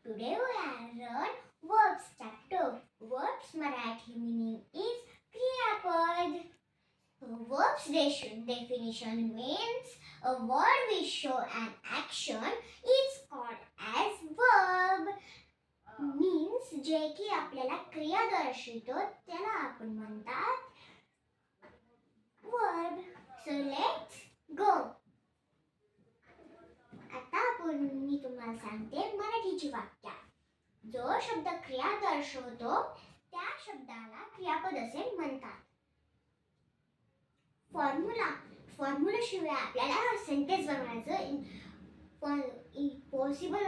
Today we learn verbs chapter. Verbs Marathi meaning is क्रियापद. Verbs definition means a word which show an action is called as verb. Means जे की आपल्याला क्रिया दर्शवितो त्याला आपण म्हणतात verb. So let's go. आता मी तुम्हाला सांगते मराठीची वाक्य. जो शब्द क्रिया दर्शवतो त्या शब्दाला क्रियापद असे म्हणतात. फॉर्म्युला शिवाय आपल्याला सेंटेन्स बनवायचं इम्पॉसिबल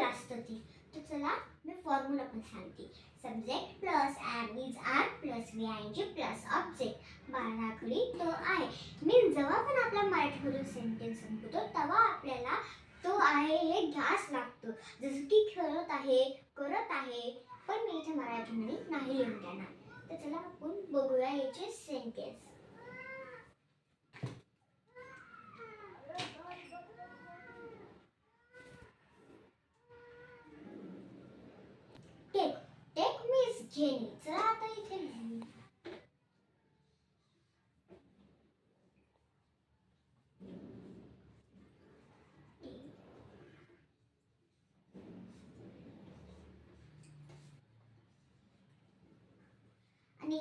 असतं ते. तर चला मी फॉर्म्युला पण सांगते. Subject plus am is are plus VING plus object बाराखडी तो आहे. मी जेव्हा पण आपल्या मराठीमधून सेंटेन्स संपवतो तेव्हा आपल्याला तो आहे हे घ्यास लागतो. जसं की खेळत आहे, करत आहे, पण मी इथे मराठीमध्ये नाही लिहून देणार. तर चला आपण बघूया याचे सेंटेन्स. टेक मीन्स घेणे. चला आता इथे लिहू. आणि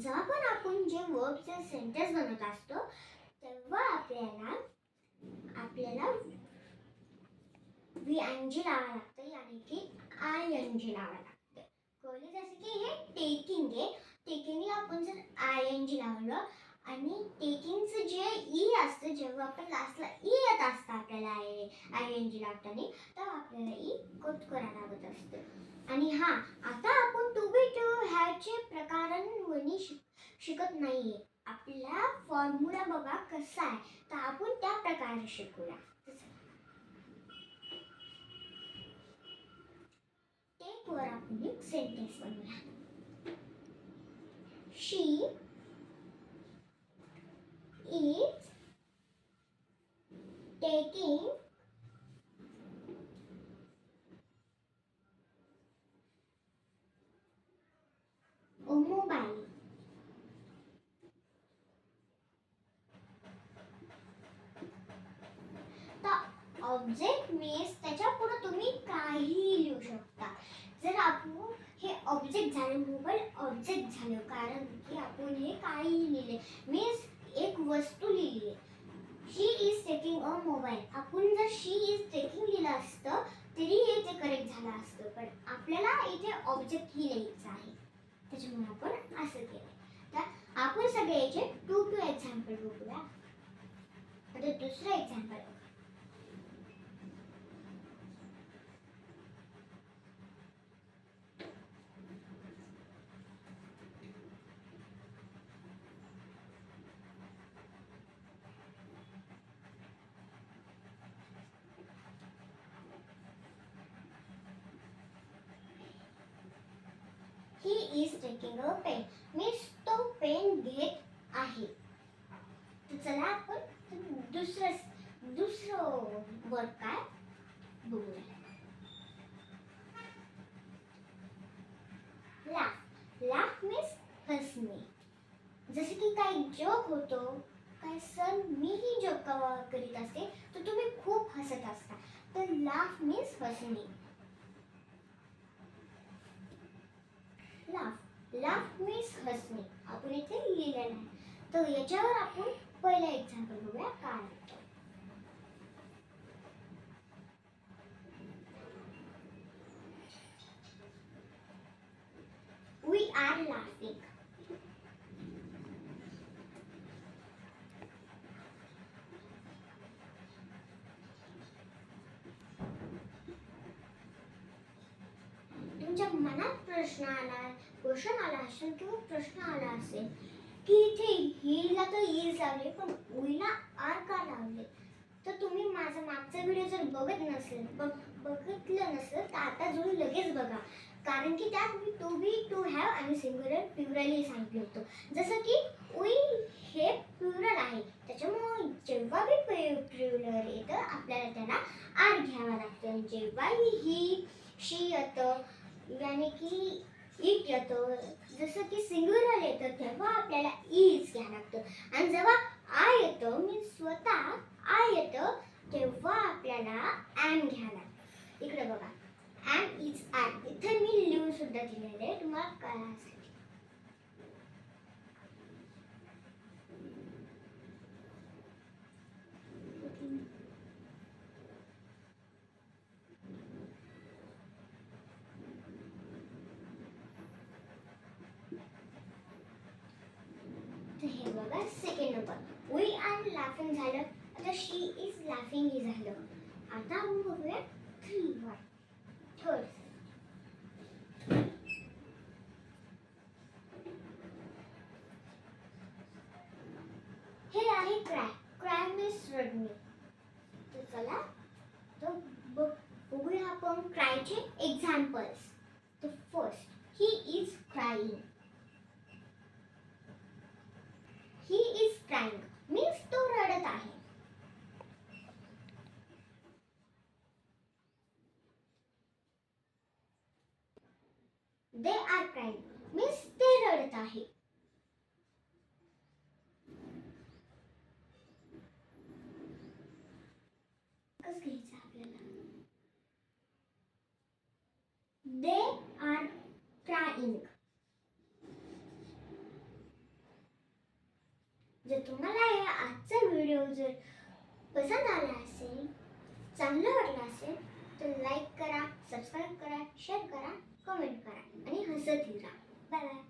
जेव्हा पण आपण जे वर्बचे सेंटेन्स बनवत असतो तेव्हा आपल्याला VING लावावं लागतं, यानी की ING लावावं लागतं. कळले? जसं की हे टेकिंग आहे. टेकिंगला आपण जर ING लावलं आणि टेकिंगचं जे ई असतं, जेव्हा आपण लास्टला ई येत असतं आपल्याला ING लावताना तेव्हा आपल्याला ई कट करायला लागत असतं. आणि आता आपण टू बी टू हॅवचे प्रकारांवणी शिकत नाहीये. आपला फॉर्म्युला बघा कसा आहे, तर आपण त्या प्रकारे शिकूया. टेक वर आपण एक सेंटेन्स बनवूया. She is taking a mobile. Object means त्याच्या पुढे तुम्ही काहीही लिहू शकता. जर आपण हे ऑब्जेक्ट झाले, मोबाईल ऑब्जेक्ट झालं, कारण की आपण हे काहीही लिहिले मीन्स एक वस्तू लिहिली. शी इज टेकिंग अ मोबाईल. आपण जर शी इज टेकिंग लिहिलं असतं तरी हे ते करेक्ट झालं असतं, पण आपल्याला इथे ऑब्जेक्ट ही लिहायचं आहे, त्याच्यामुळे आपण असं केलं. तर आपण सगळे याचे टू एक्झाम्पल बघूया. आता दुसरं example. He is taking a pen. Means तो पेन घेत आहे. तर चला आपण दुसरं वर्ड काय बघूया. लाफ मीन्स हसणे. जसे की काही जोक होतो, काही सण मीही जोक करीत असते तर तुम्ही खूप हसत असता, तर लाफ मीन्स हसणे. लाफ मीन्स हसणे आपण इथे लिहिलेलं आहे. तर याच्यावर आपण पहिलं एक्झाम्पल बघूया काय होतं. We are laughing. तुमच्या मनात क्वेश्चन आला असेल किंवा प्रश्न आला असेल की इथे हीला तर ई लावले पण उईला आर का लावले. तर तुम्ही माझा मागचा व्हिडिओ जर बघितलं नसेल तर आता जाऊन लगेच बघा. कारण की त्यात मी टू बी, टू हॅव आणि सिंग्युलर प्लुरल सांगितलं होतं. जसं की वी हे प्लुरल आहे, त्याच्यामुळे जेव्हा बी प्लुरल येतं आपल्याला त्याला आर घ्यावा लागतं. जेव्हा ही शी येतं यानी की इट येतं, जसं की सिंग्युलर येतं तेव्हा आपल्याला इज घ्यावं लागतं. आणि जेव्हा आय येतं मी स्वतः आय येतं तेव्हा आपल्याला ॲम घ्यावं लागतं. इकडे बघा, ॲम इज आय, इथे मी लिहून सुद्धा दिलेलं आहे तुम्हाला कळायसाठी. हे बघा second number we are laughing झालं, आता शी इज लाफिंग ही झालं. आता आपण बघूया थर्ड. हे आहे क्राय, क्राय मीन्स रडणे. तर चला तर बघूया आपण क्रायचे एक्झाम्पल्स. तर first, he is crying. He is crying means तो रडत आहे. दे आर क्राईंग मीन्स ते रडत आहे. कसं घ्यायचं आपल्याला? They are crying. जर तुम्हाला या आजचा व्हिडिओ जर पसंत आला असेल, चांगलं वाटलं असेल तर लाईक करा, सबस्क्राईब करा, शेअर करा, कमेंट करा आणि हसत राहा. Bye bye.